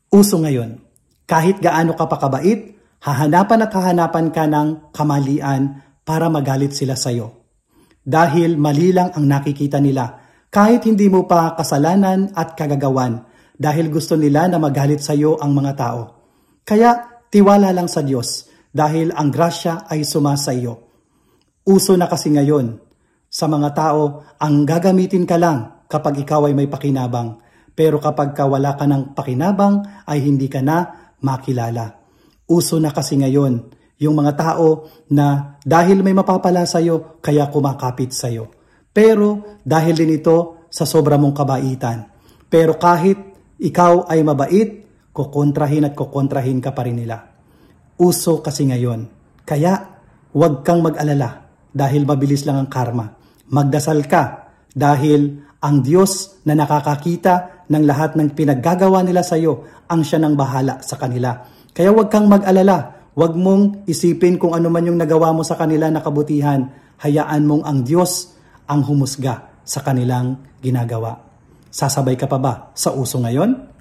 Uso ngayon, kahit gaano ka pa kabait, hahanapan at hahanapan ka ng kamalian para magalit sila sa'yo. Dahil mali lang ang nakikita nila, kahit hindi mo pa kasalanan at kagagawan, dahil gusto nila na magalit sa'yo ang mga tao. Kaya tiwala lang sa Diyos, dahil ang grasya ay sumasa iyo. Uso na kasi ngayon, sa mga tao, ang gagamitin ka lang kapag ikaw ay may pakinabang. Pero kapag wala ka ng pakinabang, ay hindi ka na makilala. Uso na kasi ngayon, yung mga tao na dahil may mapapala sa'yo, kaya kumakapit sa'yo. Pero dahil din ito sa sobra mong kabaitan. Pero kahit ikaw ay mabait, kukontrahin at kukontrahin ka pa rin nila. Uso kasi ngayon. Kaya huwag kang mag-alala dahil mabilis lang ang karma. Magdasal ka dahil ang Diyos na nakakakita ng lahat ng pinaggagawa nila sa iyo, ang siya nang bahala sa kanila. Kaya huwag kang mag-alala, huwag mong isipin kung ano man yung nagawa mo sa kanila na kabutihan. Hayaan mong ang Diyos ang humusga sa kanilang ginagawa. Sasabay ka pa ba sa uso ngayon?